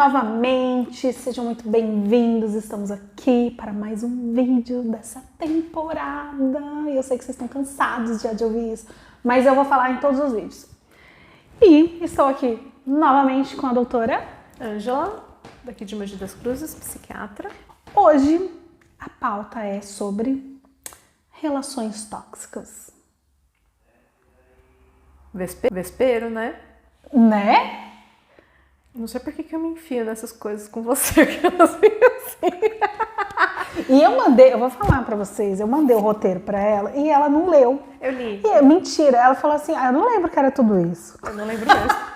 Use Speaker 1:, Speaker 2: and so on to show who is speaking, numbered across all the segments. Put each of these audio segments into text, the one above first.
Speaker 1: novamente, sejam muito bem-vindos, estamos aqui para mais um vídeo dessa temporada. Eu sei que vocês estão cansados já de ouvir isso, mas eu vou falar em todos os vídeos. E estou aqui novamente com a doutora
Speaker 2: Ângela, daqui de Mogi das Cruzes, psiquiatra.
Speaker 1: Hoje a pauta é sobre relações tóxicas.
Speaker 2: Vespeiro, né?
Speaker 1: Né?
Speaker 2: Não sei por que eu me enfio nessas coisas com você, que elas ficam assim.
Speaker 1: E eu vou falar pra vocês, eu mandei o roteiro pra ela e ela não leu.
Speaker 2: Eu li.
Speaker 1: Mentira, ela falou assim, eu não lembro que era tudo isso.
Speaker 2: Eu não lembro mesmo.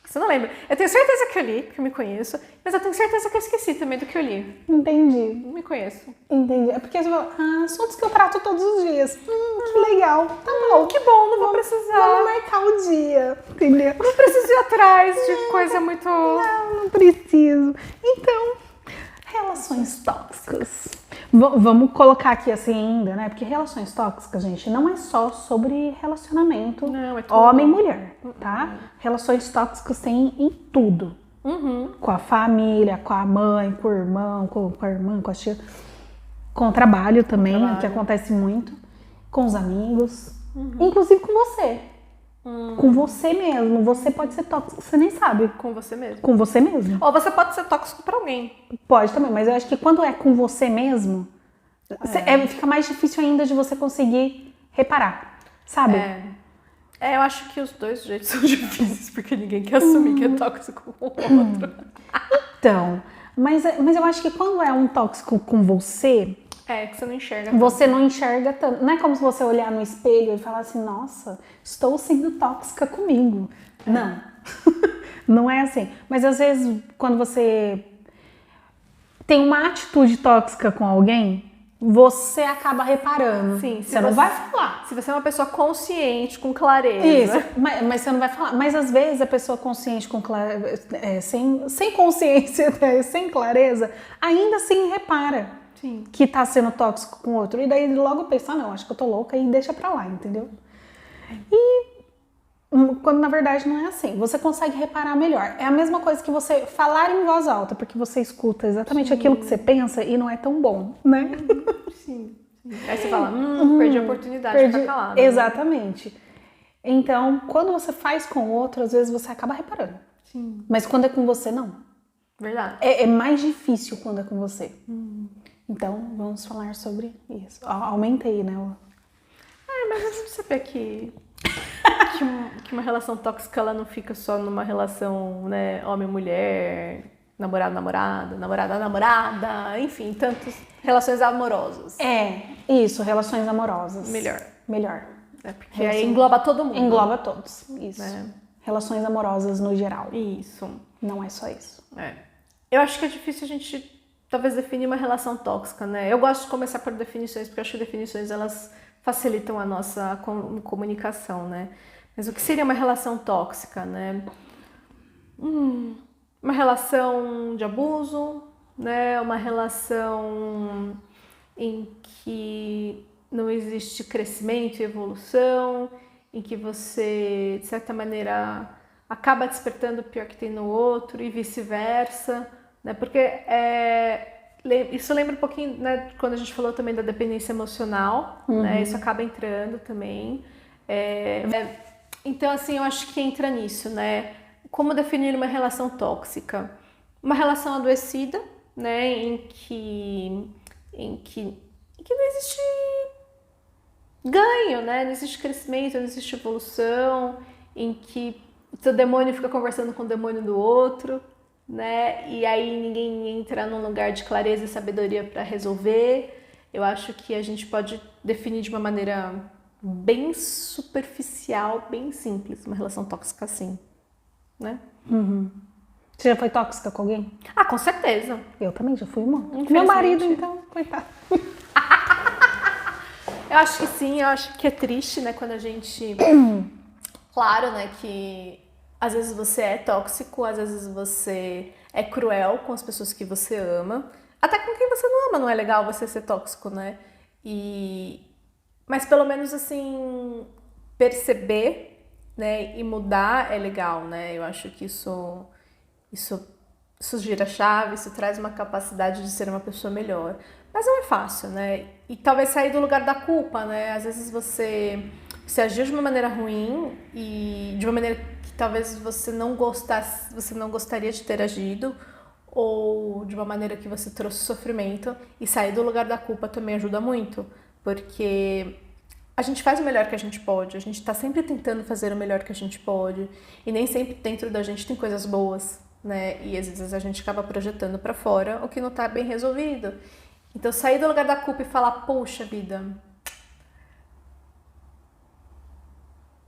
Speaker 2: Você não lembra? Eu tenho certeza que eu li, porque eu me conheço, mas eu tenho certeza que eu esqueci também do que eu li.
Speaker 1: Entendi.
Speaker 2: Não me conheço.
Speaker 1: Entendi. É porque você fala, assuntos que eu trato todos os dias. Que legal. Tá bom.
Speaker 2: Que bom, não vou precisar.
Speaker 1: Vamos marcar o dia, entendeu?
Speaker 2: Não preciso ir atrás de coisa muito...
Speaker 1: Não preciso. Então, relações tóxicas. Vamos colocar aqui assim ainda, né? Porque relações tóxicas, gente, não é só sobre relacionamento
Speaker 2: Não, é tudo.
Speaker 1: homem e mulher, tá? Relações tóxicas tem em tudo. Com a família, com a mãe, com o irmão, com a irmã, com a tia. Com o trabalho também, que acontece muito. Com os amigos. Inclusive com você. Com você mesmo. Você pode ser tóxico, você nem sabe.
Speaker 2: Com você mesmo.
Speaker 1: Com você mesmo.
Speaker 2: Ou você pode ser tóxico pra alguém.
Speaker 1: Pode também, mas eu acho que quando é com você mesmo, fica mais difícil ainda de você conseguir reparar, sabe?
Speaker 2: Eu acho que os dois jeitos são difíceis, porque ninguém quer assumir que é tóxico com o outro.
Speaker 1: Então, mas eu acho que quando é um tóxico com você,
Speaker 2: que você não enxerga.
Speaker 1: você não enxerga tanto. Não é como se você olhar no espelho e falar assim, nossa, estou sendo tóxica comigo. Não. Não é assim. Mas às vezes, quando você tem uma atitude tóxica com alguém, você acaba reparando.
Speaker 2: Sim,
Speaker 1: você não vai falar.
Speaker 2: Se você é uma pessoa consciente, com clareza.
Speaker 1: Isso, mas você não vai falar. Mas às vezes a pessoa consciente, com sem consciência, sem clareza, ainda assim repara.
Speaker 2: Sim.
Speaker 1: Que tá sendo tóxico com o outro. E daí logo pensa, não, acho que eu tô louca e deixa pra lá, entendeu? E quando na verdade não é assim. Você consegue reparar melhor. É a mesma coisa que você falar em voz alta, porque você escuta exatamente aquilo que você pensa e não é tão bom, né?
Speaker 2: Sim. Aí você fala, perdi a oportunidade de ficar calado.
Speaker 1: Exatamente. Então, quando você faz com o outro, às vezes você acaba reparando.
Speaker 2: Sim.
Speaker 1: Mas quando é com você, não.
Speaker 2: Verdade.
Speaker 1: É mais difícil quando é com você. Então, vamos falar sobre isso. Aumentei, né?
Speaker 2: Mas a gente sabe que uma relação tóxica, ela não fica só numa relação, né, homem-mulher, namorado-namorada, namorada-namorada, enfim, tantas relações amorosas.
Speaker 1: Isso, relações amorosas. Melhor.
Speaker 2: Porque aí engloba todo mundo.
Speaker 1: Engloba todos, isso. Relações amorosas no geral.
Speaker 2: Isso.
Speaker 1: Não é só isso.
Speaker 2: Eu acho que é difícil a gente, talvez, definir uma relação tóxica, né? Eu gosto de começar por definições, porque eu acho que definições, elas facilitam a nossa comunicação, né? Mas o que seria uma relação tóxica, né? Uma relação de abuso, né? Uma relação em que não existe crescimento e evolução, em que você, de certa maneira, acaba despertando o pior que tem no outro e vice-versa, né? Porque isso lembra um pouquinho, né, quando a gente falou também da dependência emocional, né? Isso acaba entrando também. Então, assim, eu acho que entra nisso, né? Como definir uma relação tóxica? Uma relação adoecida, né? Em que não existe ganho, né? Não existe crescimento, não existe evolução, em que o seu demônio fica conversando com o demônio do outro, né? E aí ninguém entra num lugar de clareza e sabedoria para resolver. Eu acho que a gente pode definir de uma maneira bem superficial, bem simples, uma relação tóxica assim, né?
Speaker 1: Você já foi tóxica com alguém?
Speaker 2: Com certeza.
Speaker 1: Eu também já fui uma. Meu marido, então, coitado.
Speaker 2: Eu acho que sim, eu acho que é triste, né, quando a gente... Claro, né, que às vezes você é tóxico, às vezes você é cruel com as pessoas que você ama. Até com quem você não ama, não é legal você ser tóxico, né? Mas pelo menos, assim, perceber, né, e mudar é legal, né? Eu acho que isso Isso gira a chave, isso traz uma capacidade de ser uma pessoa melhor. Mas não é fácil, né? E talvez sair do lugar da culpa, né? Às vezes você agiu de uma maneira ruim e de uma maneira que talvez você não gostaria de ter agido, ou de uma maneira que você trouxe sofrimento, e sair do lugar da culpa também ajuda muito, porque a gente faz o melhor que a gente pode, a gente tá sempre tentando fazer o melhor que a gente pode, e nem sempre dentro da gente tem coisas boas, né? E às vezes a gente acaba projetando para fora o que não tá bem resolvido. Então sair do lugar da culpa e falar, poxa vida,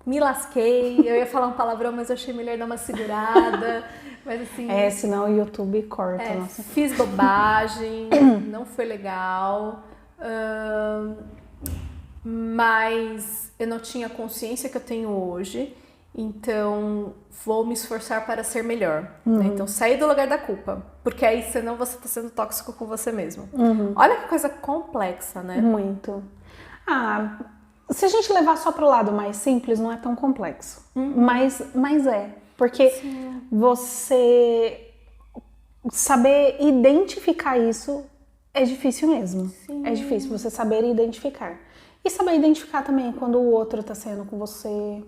Speaker 2: me lasquei, eu ia falar um palavrão, mas eu achei melhor dar uma segurada, mas assim...
Speaker 1: senão o YouTube corta. Nossa.
Speaker 2: Fiz bobagem, não foi legal, mas eu não tinha a consciência que eu tenho hoje, então vou me esforçar para ser melhor. Né? Então sair do lugar da culpa, porque aí senão você está sendo tóxico com você mesmo. Olha que coisa complexa, né?
Speaker 1: Muito. Se a gente levar só pro lado mais simples, não é tão complexo. Mas é. Porque você saber identificar isso é difícil mesmo. Sim. É difícil você saber identificar. E saber identificar também quando o outro tá saindo com você.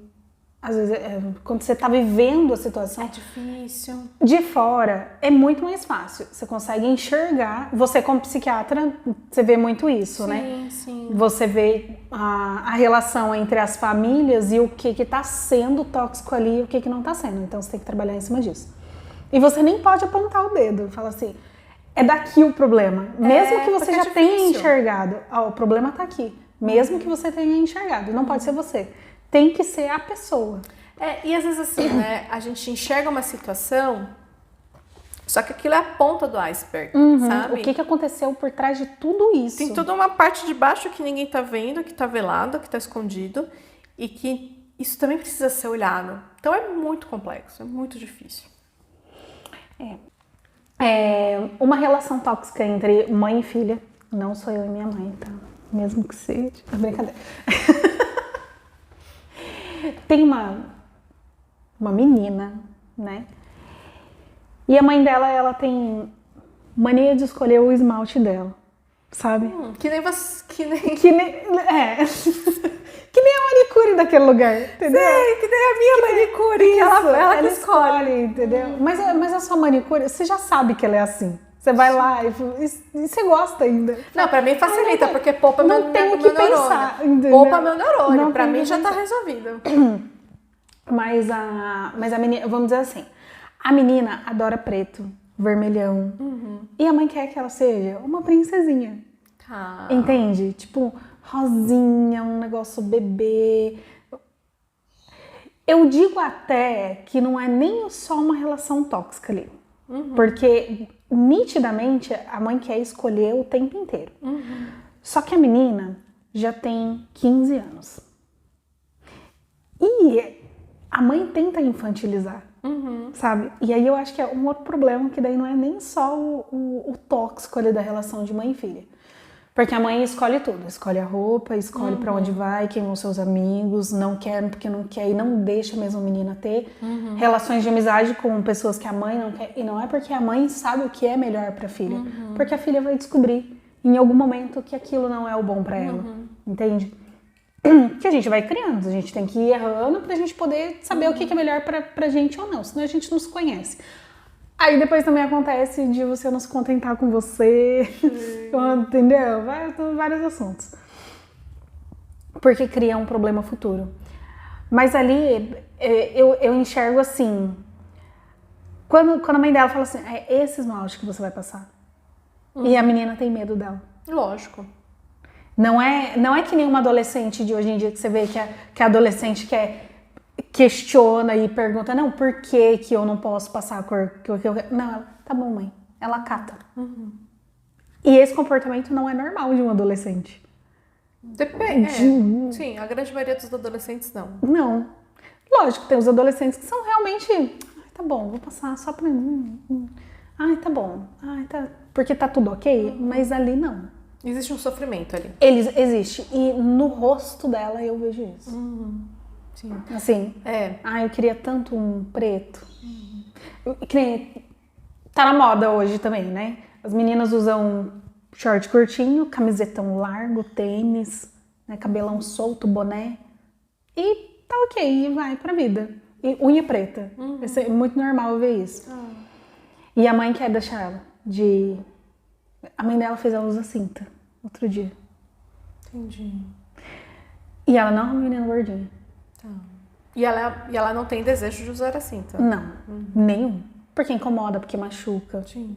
Speaker 1: Às vezes, quando você tá vivendo a situação...
Speaker 2: É difícil.
Speaker 1: De fora, é muito mais fácil. Você consegue enxergar. Você, como psiquiatra, você vê muito isso, né?
Speaker 2: Sim.
Speaker 1: Você vê a relação entre as famílias e o que tá sendo tóxico ali e o que não tá sendo. Então, você tem que trabalhar em cima disso. E você nem pode apontar o dedo. Fala assim, é daqui o problema. Mesmo que você já tenha enxergado. O problema tá aqui. Mesmo que você tenha enxergado. Não pode ser você. Tem que ser a pessoa.
Speaker 2: E às vezes assim, né, a gente enxerga uma situação, só que aquilo é a ponta do iceberg, sabe?
Speaker 1: O que aconteceu por trás de tudo isso?
Speaker 2: Tem toda uma parte de baixo que ninguém tá vendo, que tá velado, que tá escondido, e que isso também precisa ser olhado. Então é muito complexo, é muito difícil.
Speaker 1: Uma relação tóxica entre mãe e filha, não sou eu e minha mãe, tá? Mesmo que seja, é brincadeira. Tem uma menina, né? E a mãe dela, ela tem mania de escolher o esmalte dela, sabe?
Speaker 2: Que nem você...
Speaker 1: Que nem a manicure daquele lugar, entendeu?
Speaker 2: Sei, que nem a minha manicure. Ela que escolhe,
Speaker 1: entendeu? Mas a sua manicure, você já sabe que ela é assim. Você vai lá e você gosta ainda.
Speaker 2: Não, pra mim facilita, porque poupa meu neurônio.
Speaker 1: Não tenho que pensar, entendeu?
Speaker 2: Poupa meu neurônio, pra mim já tá resolvido.
Speaker 1: Mas a menina, vamos dizer assim, a menina adora preto, vermelhão. E a mãe quer que ela seja uma princesinha.
Speaker 2: Tá.
Speaker 1: Entende? Tipo, rosinha, um negócio bebê. Eu digo até que não é nem só uma relação tóxica ali. Porque nitidamente a mãe quer escolher o tempo inteiro. Só que a menina já tem 15 anos. E a mãe tenta infantilizar, sabe? E aí eu acho que é um outro problema, que daí não é nem só o tóxico ali da relação de mãe e filha. Porque a mãe escolhe tudo, escolhe a roupa, escolhe pra onde vai, quem vão seus amigos, não quer porque não quer e não deixa mesmo a menina ter relações de amizade com pessoas que a mãe não quer. E não é porque a mãe sabe o que é melhor pra filha, porque a filha vai descobrir em algum momento que aquilo não é o bom pra ela, entende? Que a gente vai criando, a gente tem que ir errando pra gente poder saber o que é melhor pra gente ou não, senão a gente não se conhece. Aí depois também acontece de você não se contentar com você, entendeu? Vários assuntos. Porque cria um problema futuro. Mas ali eu enxergo assim, quando a mãe dela fala assim, é esse esmalte que você vai passar. E a menina tem medo dela.
Speaker 2: Lógico.
Speaker 1: Não é que nem uma adolescente de hoje em dia que você vê que a adolescente questiona e pergunta, não, por que eu não posso passar a cor que eu quero? Não, ela, tá bom, mãe. Ela cata. E esse comportamento não é normal de um adolescente.
Speaker 2: Depende. Sim, a grande maioria dos adolescentes não.
Speaker 1: Não. Lógico, tem os adolescentes que são realmente, tá bom, vou passar só pra mim. Ai, tá bom. Ai, tá. Porque tá tudo ok, mas ali não.
Speaker 2: Existe um sofrimento ali.
Speaker 1: Existe. E no rosto dela eu vejo isso.
Speaker 2: Sim.
Speaker 1: Assim, eu queria tanto um preto. Que nem Tá na moda hoje também, né? As meninas usam short curtinho, camisetão largo, tênis, né? Cabelão solto, boné. E tá ok, e vai pra vida. E unha preta. Isso é muito normal ver isso. E a mãe quer deixar ela de... A mãe dela fez ela usar cinta outro dia.
Speaker 2: Entendi.
Speaker 1: E ela não é uma menina gordinha.
Speaker 2: Tá. E ela não tem desejo de usar a cinta?
Speaker 1: Não, nenhum. Porque incomoda, porque machuca.
Speaker 2: Sim.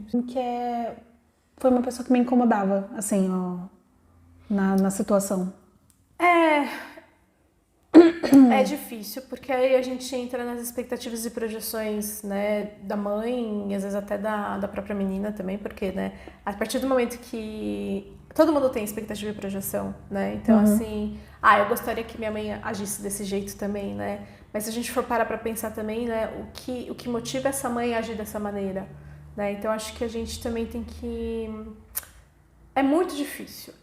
Speaker 1: Foi uma pessoa que me incomodava, assim, ó, na situação.
Speaker 2: É difícil, porque aí a gente entra nas expectativas e projeções, né, da mãe e às vezes até da própria menina também, porque, né, a partir do momento que todo mundo tem expectativa e projeção, né, então assim, eu gostaria que minha mãe agisse desse jeito também, né, mas se a gente for parar pra pensar também, né, o que motiva essa mãe a agir dessa maneira, né, então acho que a gente também tem que... É muito difícil,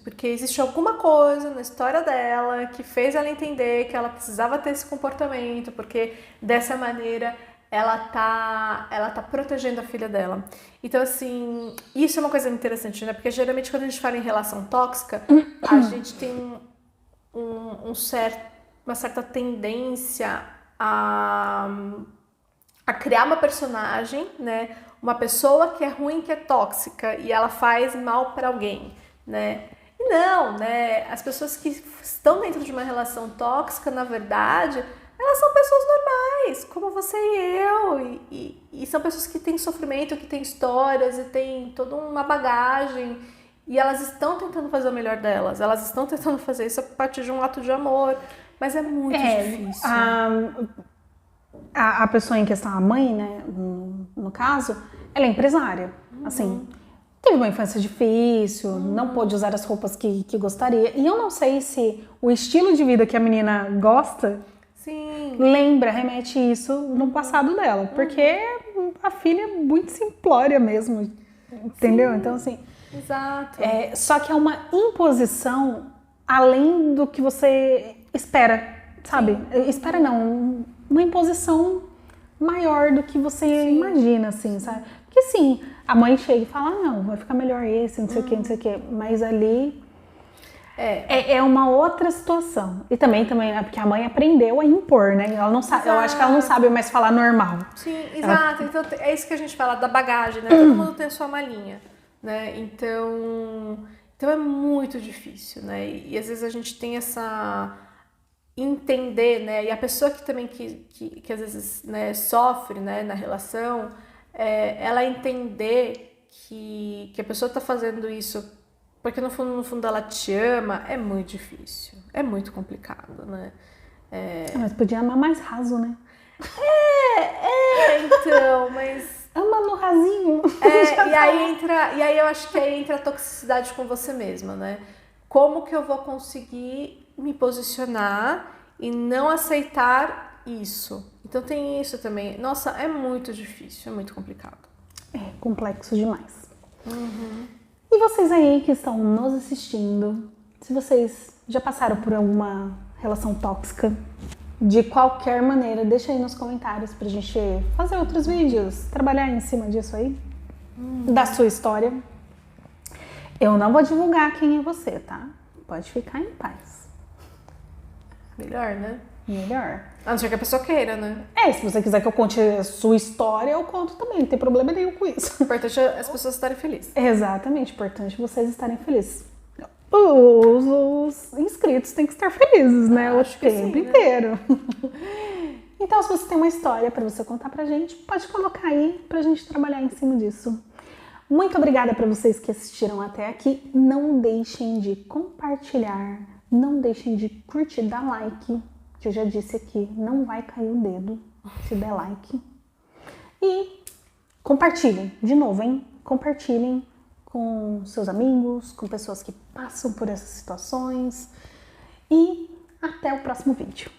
Speaker 2: porque existe alguma coisa na história dela que fez ela entender que ela precisava ter esse comportamento, porque dessa maneira ela tá protegendo a filha dela. Então, assim, isso é uma coisa interessante, né? Porque geralmente quando a gente fala em relação tóxica, a gente tem uma certa tendência a criar uma personagem, né? Uma pessoa que é ruim, que é tóxica e ela faz mal para alguém, né? E não, né? As pessoas que estão dentro de uma relação tóxica, na verdade, elas são pessoas normais, como você e eu, e são pessoas que têm sofrimento, que têm histórias e têm toda uma bagagem e elas estão tentando fazer o melhor delas, elas estão tentando fazer isso a partir de um ato de amor, mas é muito difícil.
Speaker 1: A pessoa em questão, a mãe, né, no caso, ela é empresária, assim, teve uma infância difícil, não pôde usar as roupas que gostaria, e eu não sei se o estilo de vida que a menina gosta, remete isso no passado dela, porque a filha é muito simplória mesmo, entendeu? Então, assim...
Speaker 2: Exato.
Speaker 1: Só que é uma imposição além do que você espera, sabe? Espera não, uma imposição maior do que você imagina, assim, sabe? Porque sim, a mãe chega e fala, não, vai ficar melhor esse, não sei o que, não sei o que, mas ali é uma outra situação. E também é porque a mãe aprendeu a impor, né? Ela não sabe, eu acho que ela não sabe mais falar normal.
Speaker 2: Sim, exato. Então é isso que a gente fala da bagagem, né? Todo mundo tem a sua malinha, né? Então é muito difícil, né? E às vezes a gente tem essa... entender, né, e a pessoa que também que às vezes, né, sofre, né, na relação, ela entender que a pessoa tá fazendo isso porque no fundo ela te ama, é muito difícil, é muito complicado, né.
Speaker 1: Mas podia amar mais raso, né?
Speaker 2: Então, mas...
Speaker 1: Ama no rasinho.
Speaker 2: E aí eu acho que aí entra a toxicidade com você mesma, né, como que eu vou conseguir me posicionar e não aceitar isso. Então tem isso também. Nossa, é muito difícil, é muito complicado.
Speaker 1: É complexo demais. E vocês aí que estão nos assistindo, se vocês já passaram por alguma relação tóxica, de qualquer maneira, deixa aí nos comentários pra gente fazer outros vídeos, trabalhar em cima disso aí, da sua história. Eu não vou divulgar quem é você, tá? Pode ficar em paz.
Speaker 2: Melhor, né?
Speaker 1: Melhor.
Speaker 2: A não ser que a pessoa queira, né?
Speaker 1: Se você quiser que eu conte a sua história, eu conto também, não tem problema nenhum com isso.
Speaker 2: O importante é as pessoas estarem felizes.
Speaker 1: Exatamente, importante vocês estarem felizes. Os inscritos têm que estar felizes, né? O tempo inteiro. Então, se você tem uma história pra você contar pra gente, pode colocar aí pra gente trabalhar em cima disso. Muito obrigada para vocês que assistiram até aqui. Não deixem de compartilhar, não deixem de curtir, dar like, que eu já disse aqui, não vai cair o dedo se der like. E compartilhem, de novo, hein? Compartilhem com seus amigos, com pessoas que passam por essas situações. E até o próximo vídeo.